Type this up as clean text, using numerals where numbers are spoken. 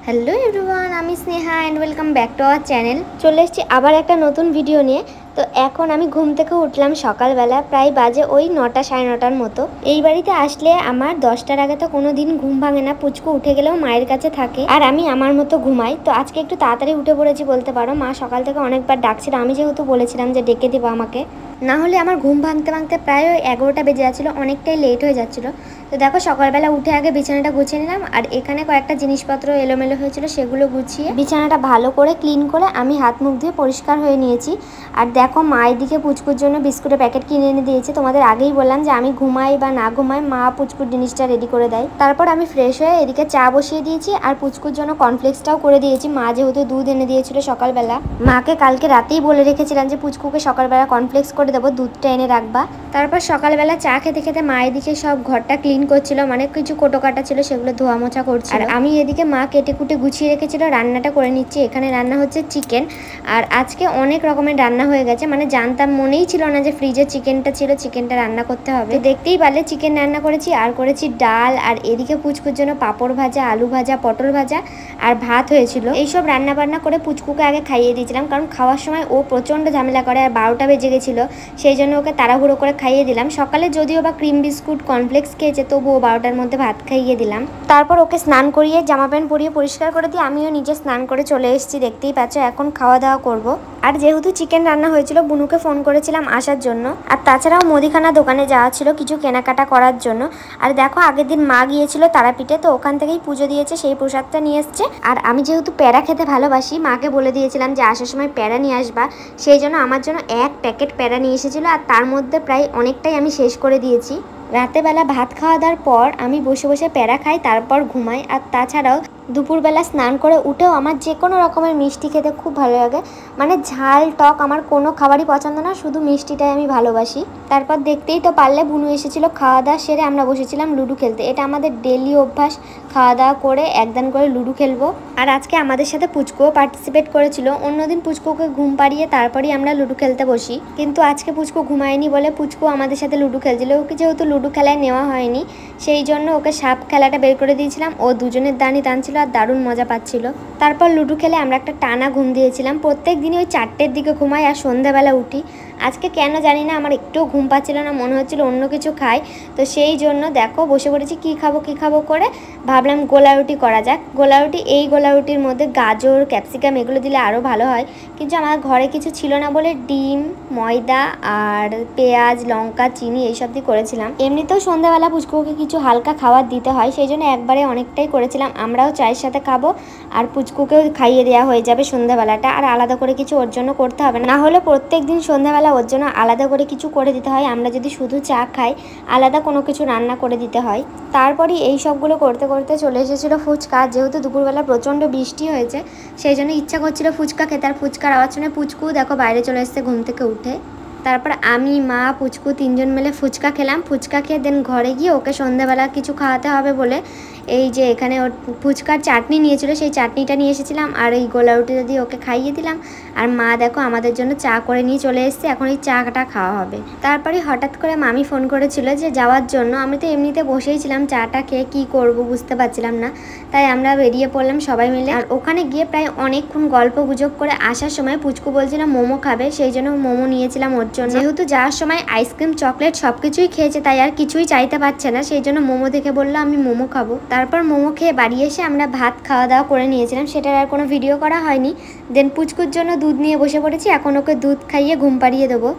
Hello everyone, আমি Sneha and welcome back to our channel. চলে এসেছি আবার একটা নতুন ভিডিও নিয়ে। তো এখন আমি ঘুম থেকে উঠলাম সকালবেলা, প্রায় বাজে ওই 9টা সাড়ে 9টার মতো। এই বাড়িতে আসলে আমার 10টার আগে তো কোনো দিন ঘুম ভাঙে না। পুচকু উঠে গেলেও মায়ের কাছে থাকে আর আমি আমার মতো ঘুমাই। তো আজকে একটু তাড়াতাড়ি উঠে পড়েছি বলতে পারো। মা সকাল থেকে অনেকবার ডাকছিল, আমি যেহেতু বলেছিলাম যে ডেকে দেবো আমাকে, না হলে আমার ঘুম ভাঙতে ভাঙতে প্রায় ওই 11টা বেজে যাচ্ছিলো, অনেকটাই লেট হয়ে যাচ্ছিলো। তো দেখো সকালবেলা উঠে আগে বিছানাটা গুছিয়ে নিলাম, আর এখানে কয়েকটা জিনিসপত্র এলোমেলো হয়েছিল সেগুলো গুছিয়ে বিছানাটা ভালো করে ক্লিন করে আমি হাত মুখ ধুয়ে পরিষ্কার হয়ে নিয়েছি। আর দেখো মা এদিকে পুচকুর জন্য বিস্কুটের প্যাকেট কিনে এনে দিয়েছে। তোমাদের আগেই বললাম যে আমি ঘুমাই বা না ঘুমাই, মা পুচকুর জিনিসটা রেডি করে দেয়। তারপর আমি ফ্রেশ হয়ে এদিকে চা বসিয়ে দিয়েছি আর পুচকুর জন্য কর্নফ্লেক্সটাও করে দিয়েছি। মা যেহেতু দুধ এনে দিয়েছিল সকালবেলা, মাকে কালকে রাতেই বলে রেখেছিলাম যে পুচকুকে সকালবেলা কর্নফ্লেক্স করে দেবো, দুধটা এনে রাখবা। তারপর সকালবেলা চা খেতে খেতে মা এদিকে সব ঘরটা ক্লিন করছিল, মানে কিছু কোটো কাটা ছিল সেগুলো ধোয়া মোছা করছিল। আর আমি এদিকে মা কেটে কুটে গুছিয়ে রেখেছিল, রান্নাটা করে নিচ্ছি। এখানে রান্না হচ্ছে চিকেন, আর আজকে অনেক রকমের রান্না হয়ে গেছে, মানে জানতাম, মনেই ছিল না যে ফ্রিজে চিকেনটা ছিল, চিকেনটা রান্না করতে হবে। দেখতেই পারলে চিকেন রান্না করেছি, আর করেছি ডাল, আর এদিকে পুচকুর জন্য পাঁপড় ভাজা, আলু ভাজা, পটল ভাজা আর ভাত হয়েছিল। এইসব রান্না বান্না করে পুচকুকে আগে খাইয়ে দিয়েছিলাম, কারণ খাওয়ার সময় ও প্রচণ্ড ঝামেলা করে, আর 12টা বেজে গেছিলো, সেই জন্য ওকে তাড়াহুড়ো করে খাইয়ে দিলাম। সকালে যদিও বা ক্রিম বিস্কুট কর্নফ্লেক্স খেয়েছে, তবুও 12টার মধ্যে ভাত খাইয়ে দিলাম। তারপর ওকে স্নান করিয়ে জামা প্যান্ট পরিয়ে পরিষ্কার করে দিয়ে আমিও নিজে স্নান করে চলে এসেছি। দেখতেই পাচ্ছ এখন খাওয়া দাওয়া করব। আর যেহেতু চিকেন রান্না হয়েছিল, বুনুকে ফোন করেছিলাম আসার জন্য, আর তাছাড়াও মুদিখানা দোকানে যাওয়া ছিল কিছু কেনাকাটা করার জন্য। আর দেখো আগের দিন মা গিয়েছিল তারাপীঠে, তো ওখান থেকেই পুজো দিয়েছে, সেই প্রসাদটা নিয়ে এসছে। আর আমি যেহেতু প্যারা খেতে ভালোবাসি, মাকে বলে দিয়েছিলাম যে আসার সময় প্যারা নিয়ে আসবা, সেই জন্য আমার জন্য 1 প্যাকেট প্যারা নিয়ে এসেছিলো, আর তার মধ্যে প্রায় অনেকটাই আমি শেষ করে দিয়েছি। রাতেবেলা ভাত খাওয়া দাওয়ার পর আমি বসে বসে প্যারা খাই, তারপর ঘুমাই। আর তাছাড়াও দুপুরবেলা স্নান করে উঠেও আমার যে কোনো রকমের মিষ্টি খেতে খুব ভালো লাগে, মানে ঝাল টক আমার কোনো খাবারই পছন্দ না, শুধু মিষ্টিটাই আমি ভালোবাসি। তারপর দেখতেই তো পারলে বুনু এসেছিল, খাওয়া দাওয়া সেরে আমরা বসেছিলাম লুডো খেলতে। এটা আমাদের ডেলি অভ্যাস, খাওয়া দাওয়া করে একদান করে লুডো খেলবো। আর আজকে আমাদের সাথে পুচকুও পার্টিসিপেট করেছিল। অন্যদিন পুচকুকে ঘুম পাড়িয়ে তারপরেই আমরা লুডো খেলতে বসি, কিন্তু আজকে পুচকু ঘুমায়নি বলে পুচকু আমাদের সাথে লুডো খেলছিল। ওকে যেহেতু লুডো খেলায় নেওয়া হয়নি, সেই জন্য ওকে সাপ খেলাটা বের করে দিয়েছিলাম। ও দুজনের দানই টানছিল আর দারুণ মজা পাচ্ছিল। তারপর লুডো খেলে আমরা একটা টানা ঘুম দিয়েছিলাম। প্রত্যেক দিনই ওই 4টের দিকে ঘুমাই আর সন্ধ্যাবেলা উঠি। আজকে কেন জানি না আমার একটু ঘুম পাচ্ছিল না, মনে হচ্ছিল অন্য কিছু খাই। তো সেই জন্য দেখো বসে পড়েছি, কী খাবো করে ভাবলাম গোলা রুটি করা যাক। গোলা রুটি, এই গোলা রুটির মধ্যে গাজর, ক্যাপসিকাম এগুলো দিলে আরও ভালো হয়, কিন্তু আমার ঘরে কিছু ছিল না বলে ডিম, ময়দা আর পেঁয়াজ, লঙ্কা, চিনি এইসব দিয়ে করেছিলাম। এমনিতেও সন্ধ্যাবেলা পুচকুকে কিছু হালকা খাবার দিতে হয়, সেই জন্য একবারে অনেকটাই করেছিলাম। আমরাও চায়ের সাথে খাবো আর পুচকুকেও খাইয়ে দেওয়া হয়ে যাবে সন্ধ্যাবেলাটা, আর আলাদা করে কিছু ওর জন্য করতে হবে না। হলে প্রত্যেক দিন সন্ধ্যাবেলা ওর জন্য আলাদা করে কিছু করে দিতে হয়। আমরা যদি শুধু চা খাই, আলাদা কোনো কিছু রান্না করে দিতে হয়। তারপরে এই সবগুলো করতে করতে চলে এসেছিলো ফুচকা। যেহেতু দুপুরবেলা প্রচণ্ড বৃষ্টি হয়েছে, সেই জন্য ইচ্ছা করছিল ফুচকা খেতে। আর ফুচকার আওয়াজ শুনে পুচকু দেখো বাইরে চলে এসেছে ঘুম থেকে উঠে। তারপর আমি, মা, পুচকু 3জন মিলে ফুচকা খেলাম। ফুচকা খেয়ে দেন ঘরে গিয়ে ওকে সন্ধ্যাবেলা কিছু খাওয়াতে হবে বলে এই যে এখানে ওর ফুচকার চাটনি নিয়েছিল, সেই চাটনিটা নিয়ে এসেছিলাম, আর এই গোলা রুটিটা দিয়ে ওকে খাইয়ে দিলাম। আর মা দেখো আমাদের জন্য চা করে নিয়ে চলে এসেছে, এখন এই চাটা খাওয়া হবে। তারপরে হঠাৎ করে মামি ফোন করেছিল যে যাওয়ার জন্য। আমি তো এমনিতে বসেই ছিলাম, চাটা খেয়ে কী করবো বুঝতে পারছিলাম না, তাই আমরা বেরিয়ে পড়লাম সবাই মিলে। আর ওখানে গিয়ে প্রায় অনেকক্ষণ গল্প গুজব করে আসার সময় পুচকু বলছিল মোমো খাবে, সেই জন্য মোমো নিয়েছিলাম ওর জন্য। যেহেতু যাওয়ার সময় আইসক্রিম, চকলেট সব কিছুই খেয়েছে, তাই আর কিছুই চাইতে পারছে না, সেই জন্য মোমো দেখে বললো আমি মোমো খাবো। তারপর মোমো খেয়ে বাড়ি এসে আমরা ভাত খাওয়া দাওয়া করে নিয়েছিলাম, সেটার আর কোনো ভিডিও করা হয়নি। দেন পুচকুর জন্য দুধ নিয়ে বসে পড়েছি, এখন ওকে দুধ খাইয়ে ঘুম পাড়িয়ে দেবো।